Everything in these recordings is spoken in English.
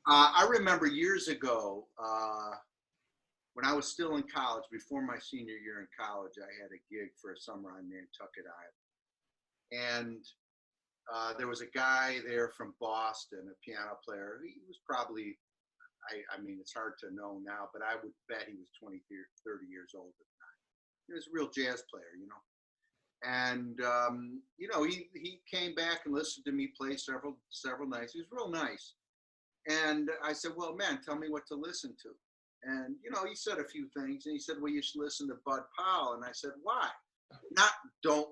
I remember years ago, when I was still in college, before my senior year in college, I had a gig for a summer on Nantucket Island. And there was a guy there from Boston, a piano player. He was probably, I mean, it's hard to know now, but I would bet he was 20, 30 years old at the time. He was a real jazz player, you know. And, you know, he came back and listened to me play several nights. He was real nice. And I said, well, man, tell me what to listen to. And, you know, he said a few things, and he said, well, you should listen to Bud Powell. And I said, why?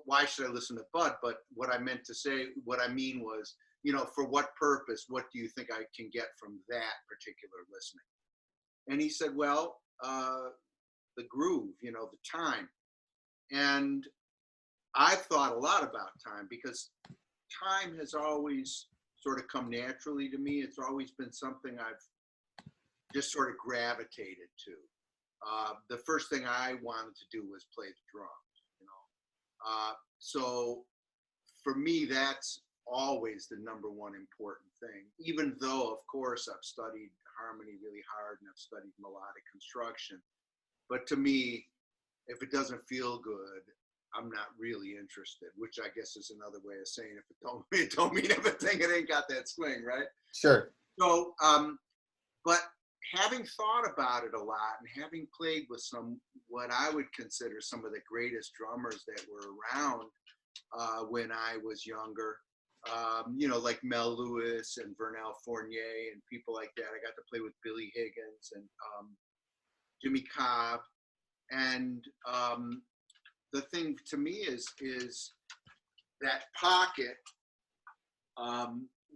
Why should I listen to Bud? But what I meant to say, what I mean was, you know, for what purpose? What do you think I can get from that particular listening? And he said, well, the groove, you know, the time. And I've thought a lot about time, because time has always sort of come naturally to me. It's always been something I've just sort of gravitated to. The first thing I wanted to do was play the drums, you know. So for me, that's always the number one important thing, even though, of course, I've studied harmony really hard and I've studied melodic construction. But to me, if it doesn't feel good, I'm not really interested, which I guess is another way of saying if it don't mean everything, it ain't got that swing, right? Sure. So, but having thought about it a lot and having played with what I would consider some of the greatest drummers that were around when I was younger, you know, like Mel Lewis and Vernel Fournier and people like that. I got to play with Billy Higgins and Jimmy Cobb. And the thing to me is that pocket,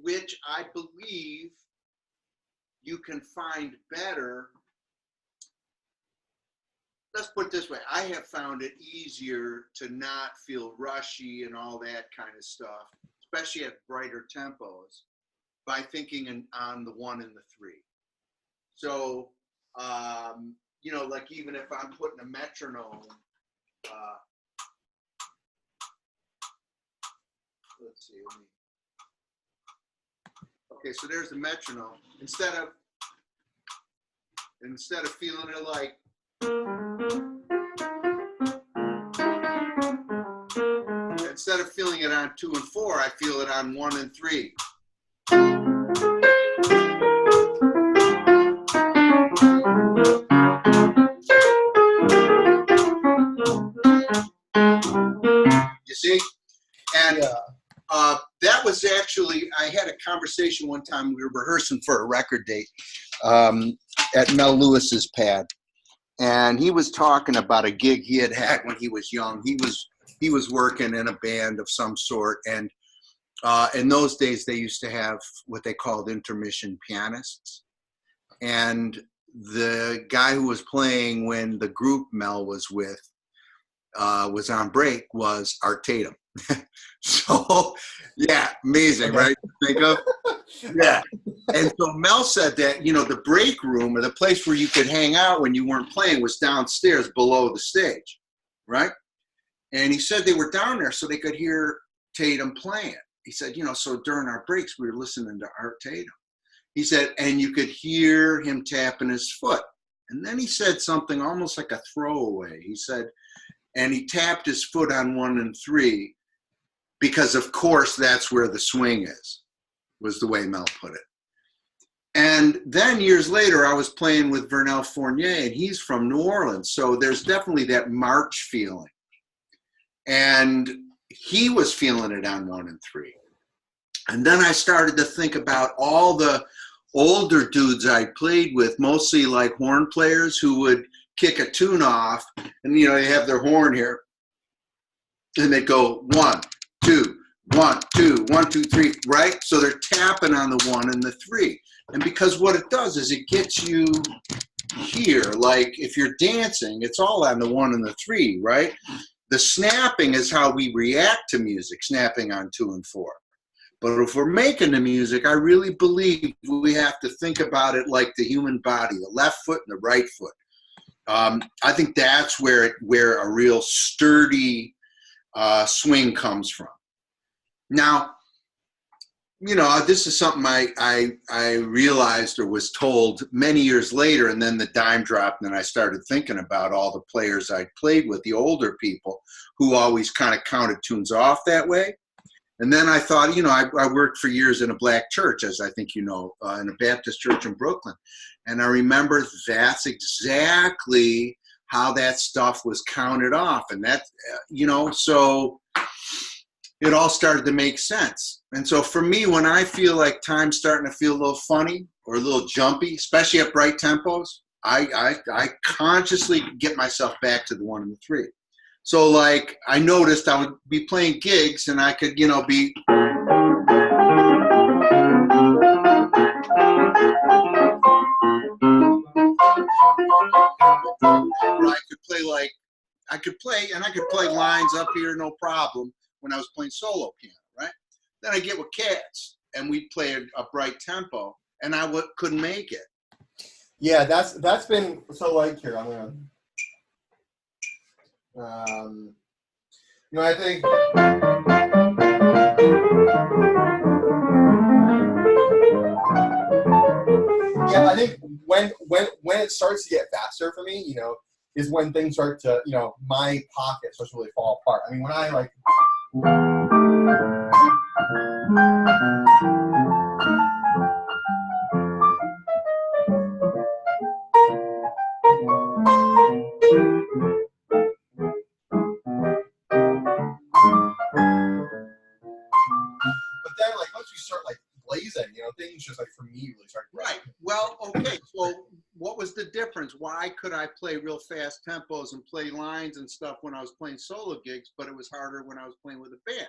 which I believe you can find better. Let's put it this way. I have found it easier to not feel rushy and all that kind of stuff, especially at brighter tempos, by thinking on the 1 and the 3. So, you know, like even if I'm putting a metronome, let's see. Okay, so there's the metronome. Instead of feeling it like, instead of feeling it on 2 and 4, I feel it on 1 and 3. You see? And that was actually, I had a conversation one time, we were rehearsing for a record date at Mel Lewis's pad. And he was talking about a gig he had when he was young. He was working in a band of some sort. And in those days, they used to have what they called intermission pianists. And the guy who was playing when the group Mel was with was on break was Art Tatum. So, yeah, amazing, okay. Right? Think of, yeah. And so Mel said that, you know, the break room or the place where you could hang out when you weren't playing was downstairs below the stage, right? And he said they were down there so they could hear Tatum playing. He said, you know, so during our breaks, we were listening to Art Tatum. He said, and you could hear him tapping his foot. And then he said something almost like a throwaway. He said, and he tapped his foot on 1 and 3 because, of course, that's where the swing is, was the way Mel put it. And then years later, I was playing with Vernel Fournier, and he's from New Orleans. So there's definitely that march feeling. And he was feeling it on 1 and 3. And then I started to think about all the older dudes I played with, mostly like horn players who would kick a tune off, and you know, they have their horn here, and they go 1, 2, 1, 2, 1, 2, 3, right? So they're tapping on the 1 and the 3. And because what it does is it gets you here, like if you're dancing, it's all on the 1 and the 3, right? The snapping is how we react to music, snapping on 2 and 4. But if we're making the music, I really believe we have to think about it like the human body, the left foot and the right foot. I think that's where a real sturdy swing comes from. Now, you know, this is something I realized or was told many years later, and then the dime dropped, and then I started thinking about all the players I played with, the older people, who always kind of counted tunes off that way. And then I thought, you know, I worked for years in a black church, as I think you know, in a Baptist church in Brooklyn. And I remember that's exactly how that stuff was counted off. And that, you know, so it all started to make sense. And so for me, when I feel like time's starting to feel a little funny or a little jumpy, especially at bright tempos, I consciously get myself back to the 1 and the 3. So like I noticed I would be playing gigs and I could, you know, be or I could play like I could play lines up here no problem when I was playing solo piano, right? Then I get with cats and we'd play a bright tempo and I couldn't make it. Yeah, that's been so like here, I'm gonna you know, I think yeah, I think when it starts to get faster for me, you know, is when things start to, you know, my pocket starts to really fall apart. I mean, when I like but then like once we start like blazing, you know, things just like for me really start right. Well, okay, so what was the difference? Why could I play real fast tempos and play lines and stuff when I was playing solo gigs, but it was harder when I was playing with a band?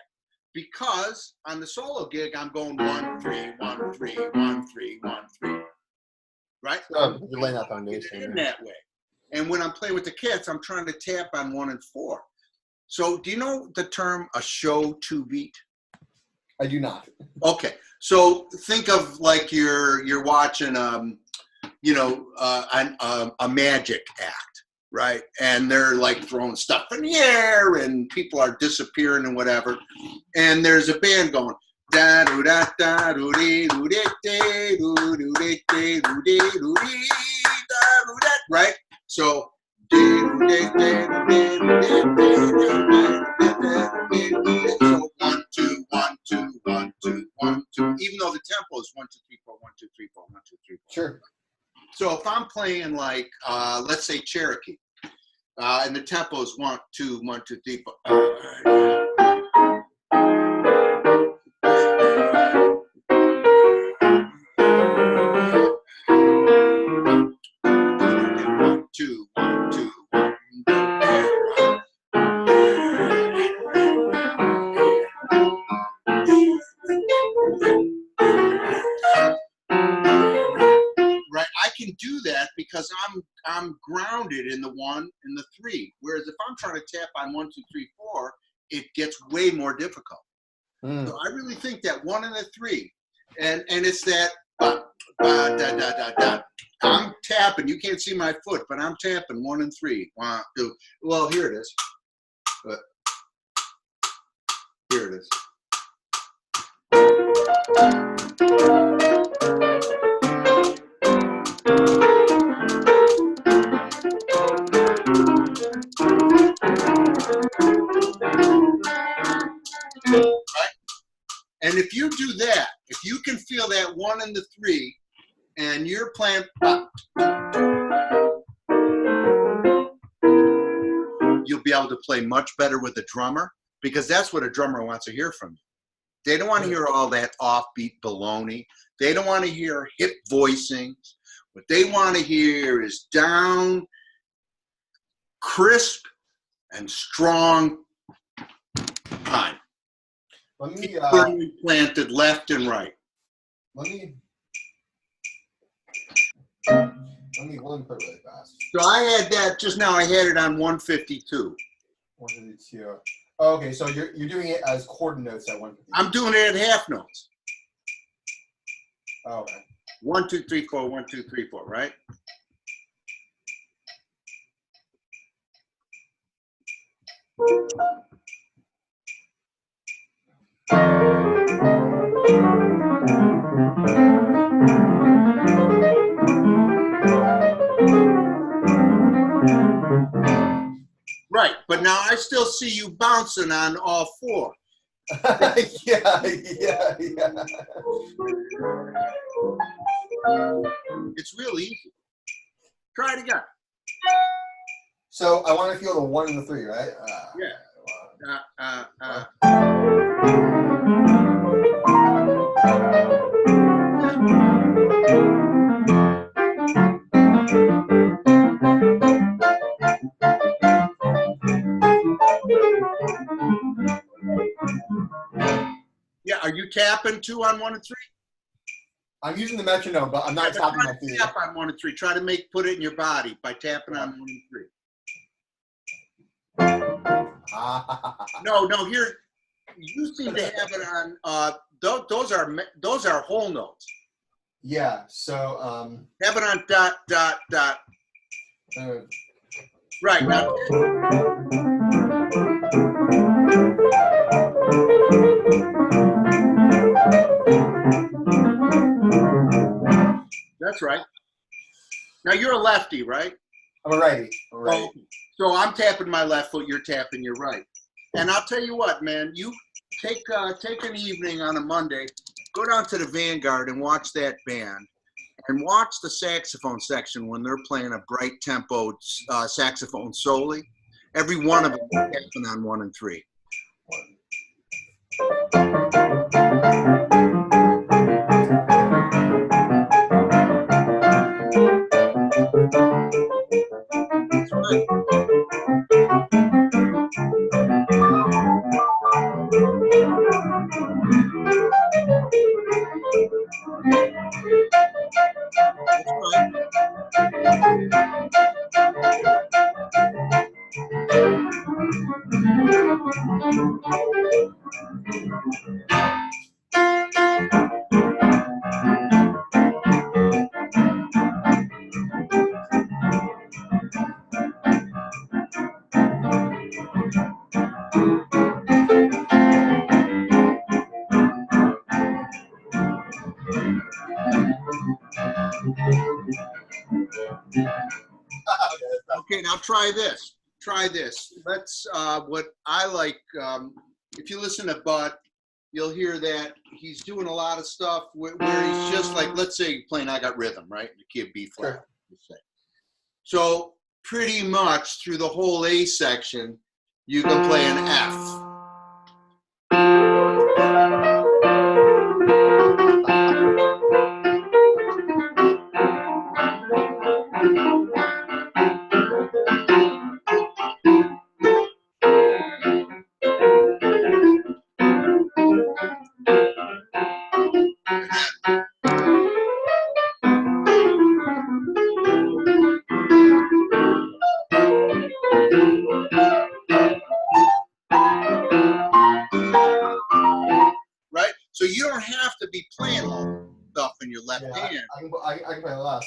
Because on the solo gig, I'm going 1, 3, 1, 3, 1, 3, 1, 3. Right? you're laying that foundation in that way. And when I'm playing with the cats, I'm trying to tap on 1 and 4. So do you know the term a show 2 beat? I do not. Okay. So think of like you're watching you know, a magic act, right? And they're like throwing stuff in the air and people are disappearing and whatever. And there's a band going da do da da do dee do dee dee do do dee dee do dee do dee da do da, right? So so 1, 2, 1, 2, 1, 2, 1, 2. Even though the tempo is 1, 2, 3, 4, 1, 2, 3, 4, 1, 2, 3, 4. Sure. So if I'm playing like let's say Cherokee, and the tempo is 1, 2, 1, 2, 3, 4. Do that because I'm grounded in the 1 and the 3. Whereas if I'm trying to tap on 1, 2, 3, 4, it gets way more difficult. So I really think that 1 and the 3, and it's that da, da, da, da. I'm tapping. You can't see my foot, but I'm tapping 1 and 3. 1, 2. Well, here it is. But here it is. Right? And if you do that, if you can feel that 1 and the 3, and you're playing, you'll be able to play much better with a drummer, because that's what a drummer wants to hear from you. They don't want to hear all that offbeat baloney. They don't want to hear hip voicings. What they want to hear is down, crisp, and strong time. Let me firmly planted left and right. Let me put it really fast. So I had that just now. I had it on 152. 152. Oh, okay, so you're doing it as chord notes at 152. I'm doing it at half notes. Oh, okay. 1, 2, 3, 4. 1, 2, 3, 4. Right. now I still see you bouncing on all four. Yeah. It's real easy. Try it again. So I want to feel the 1 and the 3, right? Yeah. Yeah, are you tapping 2 on 1 and 3? I'm using the metronome, but I'm not tapping my feet. Tap on 1 and 3. Try to put it in your body by tapping on 1 and 3. No, here you seem to have it on. Those are whole notes. Yeah. So have it on dot dot dot. Right now. That's right. Now you're a lefty, right? I'm a righty. Oh, so I'm tapping my left foot. You're tapping your right. And I'll tell you what, man. You take an evening on a Monday, go down to the Vanguard and watch that band, and watch the saxophone section when they're playing a bright tempo saxophone solo. Every one of them is tapping on 1 and 3. Okay, now try this. Try this. Let's, what I like, if you listen to Bud, you'll hear that he's doing a lot of stuff where he's just like, let's say playing I Got Rhythm, right? The key of B flat. Sure. So pretty much through the whole A section, you can play an F. Right? So you don't have to be playing all stuff in your left hand. I can play the last.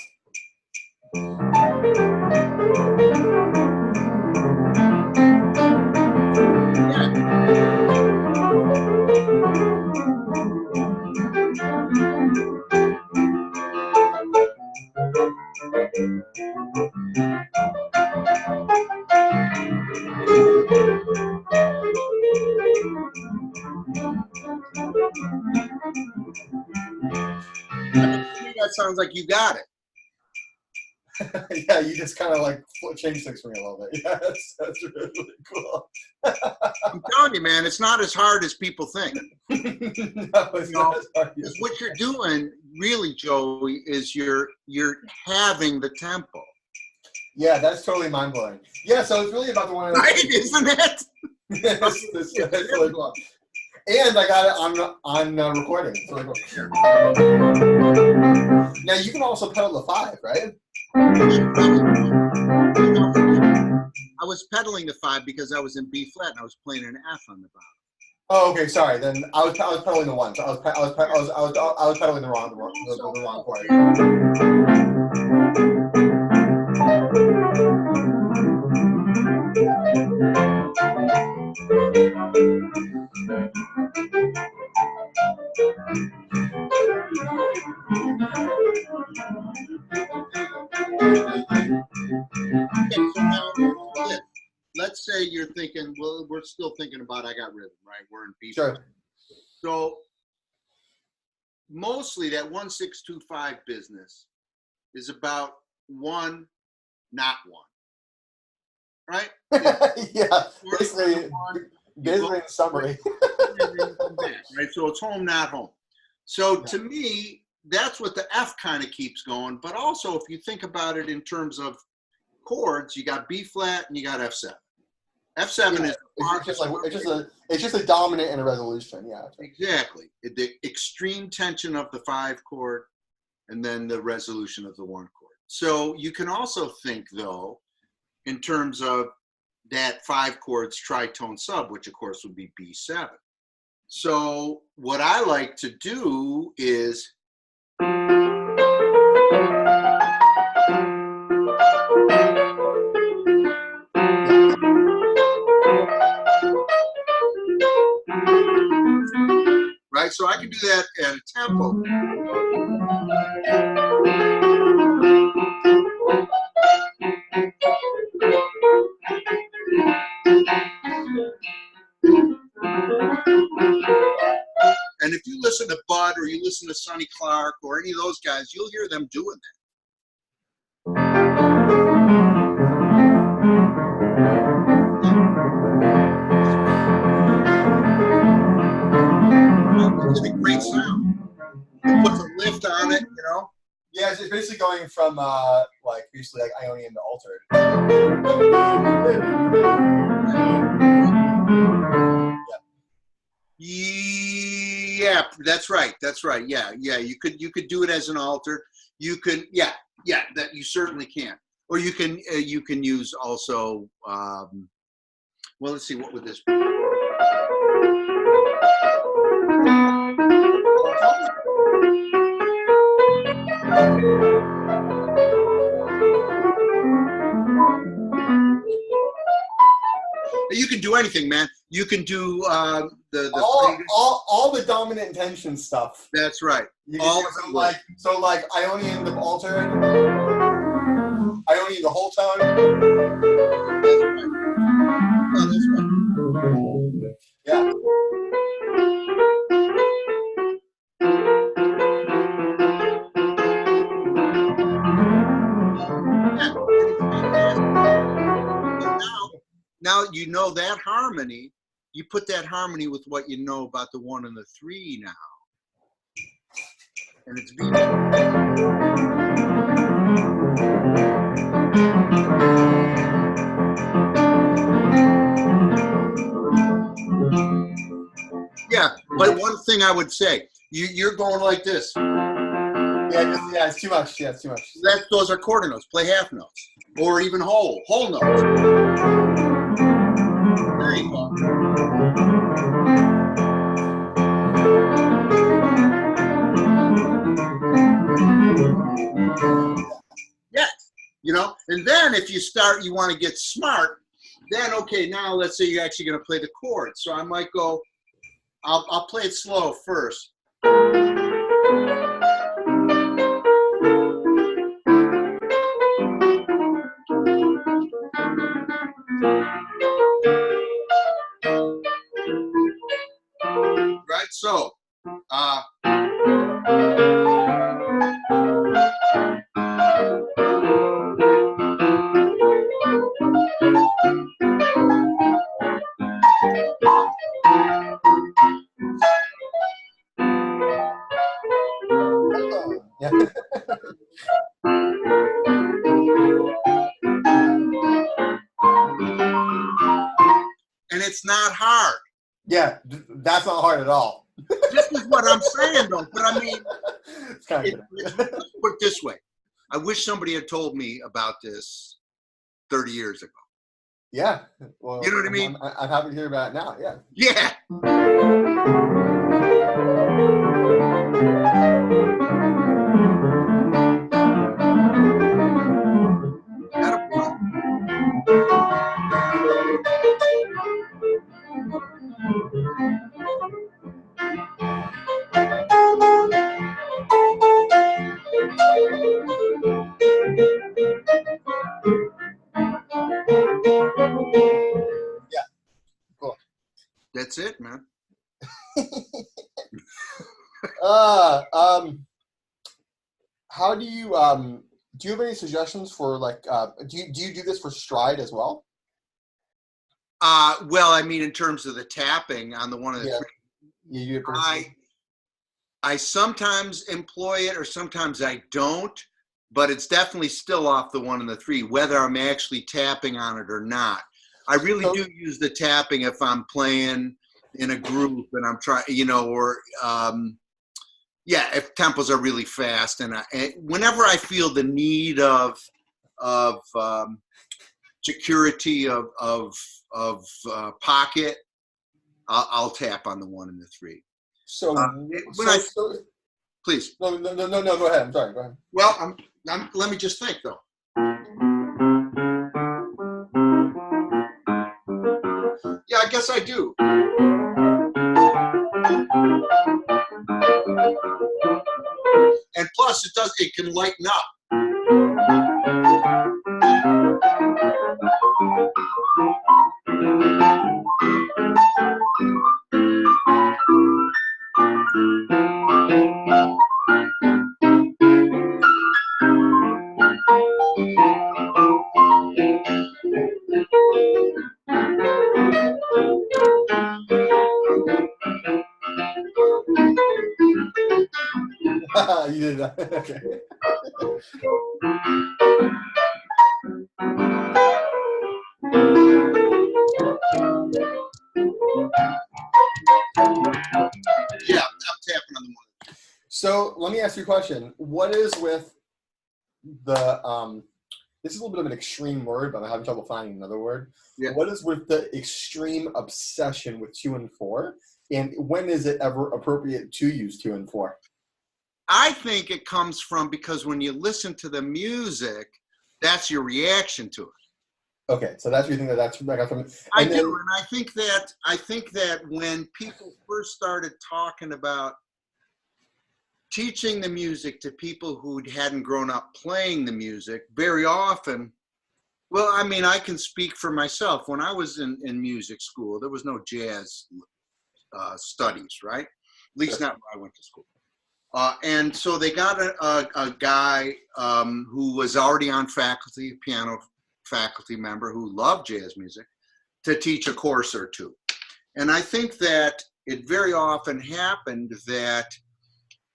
That sounds like you got it. Yeah, you just kind of like change things for me a little bit. Yeah, that's really cool. I'm telling you, man, it's not as hard as people think. No, it's not as hard. What you're doing, really, Joey, is you're having the tempo. Yeah, that's totally mind blowing. Yeah, so it's really about the one. Right, isn't it? That's really cool. And I got it on recording. It's really cool. Now you can also pedal the 5, right? I was pedaling the 5 because I was in B flat and I was playing an F on the bottom. Oh, okay. Sorry. Then I was pedaling the 1. So I was pedaling the wrong chord. Okay, so now let's say you're thinking, well, we're still thinking about I got rhythm, right? We're in B. Sure. So mostly that 1-6-2-5 business is about one, not one, right? Yeah, basically in summary. Right, so it's home, not home. So to me, that's what the F kind of keeps going. But also, if you think about it in terms of chords, you got B flat and you got F7. F7 is it's just a dominant and a resolution. Yeah, exactly the extreme tension of the 5 chord, and then the resolution of the 1 chord. So you can also think, though, in terms of that 5 chords tritone sub, which of course would be B7. So what I like to do is right, so I can do that at a tempo. And if you listen to Bud or you listen to Sonny Clark or any of those guys, you'll hear them doing that. It's a great sound. It puts a lift on it, you know. Yeah, it's basically going from basically Ionian to altered. Yeah, that's right. That's right. Yeah, yeah. You could do it as an alter. You could, yeah, that you certainly can. Or you can use also. Well, let's see. What would this be? You can do anything, man. You can do all the dominant intention stuff. That's right. All so Ionian the altered, Ionian the whole tone. That's right. Yeah. Now you know that harmony. You put that harmony with what you know about the 1 and the 3 now, and it's B. Yeah, but one thing I would say, you're going like this. Yeah, it's too much. Yeah, it's too much. Those are quarter notes. Play half notes, or even whole notes. There you go. Yeah, you know. And then if you want to get smart, then okay, now let's say you're actually going to play the chords. So I might go. I'll play it slow first. Right, so Yeah. And it's not hard. Yeah, that's not hard at all. This is what I'm saying, though. But I mean, let's put it this way. I wish somebody had told me about this 30 years ago. Yeah. Well, you know what I mean? I'm happy to hear about it now. Yeah. Yeah. it, man. How do you have any suggestions for like do you do this for stride as well? Well, I mean, in terms of the tapping on the one of the Yeah. three, You do I sometimes employ it or sometimes I don't, but it's definitely still off the one and the three, whether I'm actually tapping on it or not. I really do use the tapping if I'm playing in a group and I'm trying, you know, or yeah, if tempos are really fast, and whenever I feel the need of security of pocket, I'll tap on the one and the three. So, Please. No, go ahead. I'm sorry. Go ahead. Well, let me just think though. Yeah, I guess I do. And plus, it can lighten up. You did that. Okay. Yeah, I'm tapping on the one. So let me ask you a question. What is with the this is a little bit of an extreme word, but I'm having trouble finding another word. Yeah. What is with the extreme obsession with 2 and 4? And when is it ever appropriate to use 2 and 4? I think it comes from because when you listen to the music, that's your reaction to it. Okay, so that's your thing that's from. I do, and I think that when people first started talking about teaching the music to people who hadn't grown up playing the music, very often, well, I mean, I can speak for myself. When I was in music school, there was no jazz studies, right? At least not where I went to school. And so they got a guy who was already on faculty, a piano faculty member who loved jazz music, to teach a course or two. And I think that it very often happened that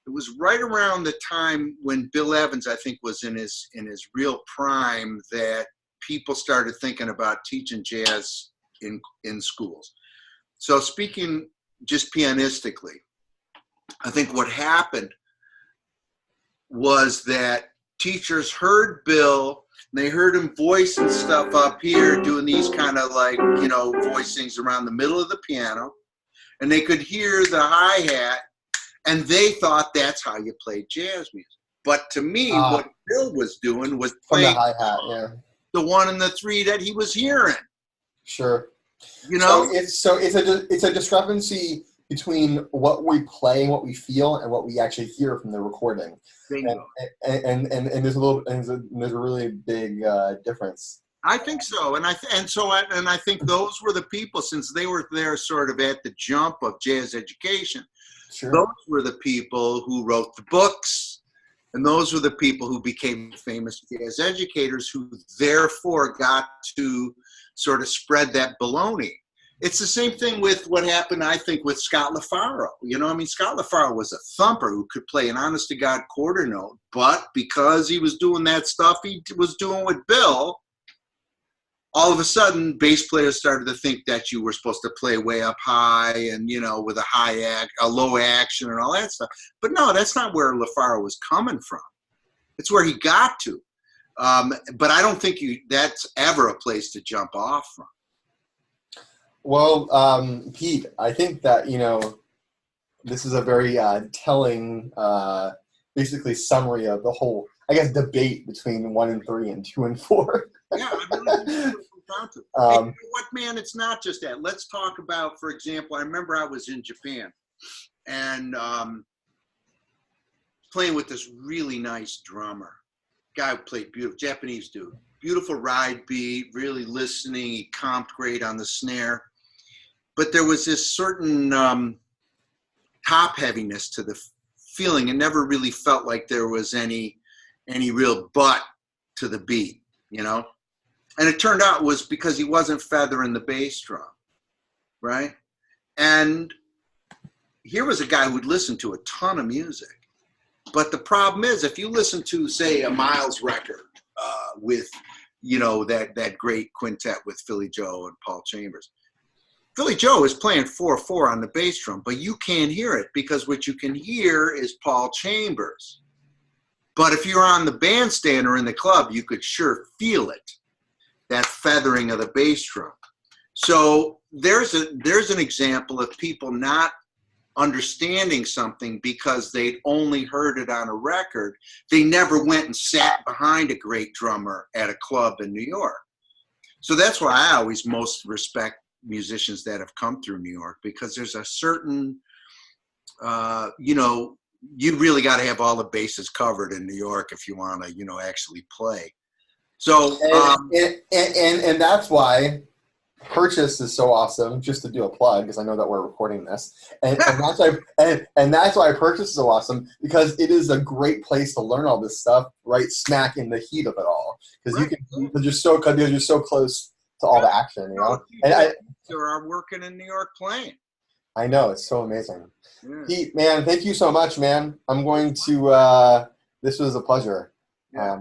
it was right around the time when Bill Evans, I think, was in his real prime, that people started thinking about teaching jazz in schools. So speaking just pianistically, I think what happened was that teachers heard Bill, and they heard him voicing stuff up here, doing these kind of like, you know, voicings around the middle of the piano, and they could hear the hi-hat, and they thought that's how you played jazz music. But to me, what Bill was doing was playing the hi-hat, yeah, the one and the three that he was hearing. Sure. You know, so it's a discrepancy between what we play and what we feel and what we actually hear from the recording. Bingo. And there's a really big difference. I think so, and I think those were the people, since they were there sort of at the jump of jazz education. Sure. Those were the people who wrote the books, and those were the people who became famous jazz educators, who therefore got to sort of spread that baloney. It's the same thing with what happened, I think, with Scott LaFaro. You know, I mean, Scott LaFaro was a thumper who could play an honest-to-God quarter note, but because he was doing that stuff he was doing with Bill, all of a sudden, bass players started to think that you were supposed to play way up high and, you know, with a low action and all that stuff. But no, that's not where LaFaro was coming from. It's where he got to. But I don't think that's ever a place to jump off from. Well, Pete, I think that, you know, this is a very telling, basically, summary of the whole, I guess, debate between 1 and 3 and 2 and 4. Yeah, I really think that's what it comes down to. And you know what, man? It's not just that. Let's talk about, for example, I remember I was in Japan and playing with this really nice drummer. Guy who played beautiful, Japanese dude. Beautiful ride beat, really listening. He comped great on the snare. but there was this certain top heaviness to the feeling. It never really felt like there was any real butt to the beat, you know? And it turned out it was because he wasn't feathering the bass drum, right? And here was a guy who'd listened to a ton of music. But the problem is, if you listen to, say, a Miles record with, you know, that great quintet with Philly Joe and Paul Chambers, Philly Joe is playing 4/4 on the bass drum, but you can't hear it because what you can hear is Paul Chambers. But if you're on the bandstand or in the club, you could sure feel it, that feathering of the bass drum. So there's an example of people not understanding something because they'd only heard it on a record. They never went and sat behind a great drummer at a club in New York. So that's why I always most respect musicians that have come through New York, because there's a certain, you know, you really got to have all the bases covered in New York if you want to, you know, actually play. So, and that's why Purchase is so awesome. Just to do a plug, because I know that we're recording this, and that's why Purchase is so awesome, because it is a great place to learn all this stuff right smack in the heat of it all. Because because you're so close to all the action, you know. And are working in New York playing. I know, it's so amazing. Yeah. Pete, man, thank you so much, man. I'm going to. This was a pleasure. Yeah.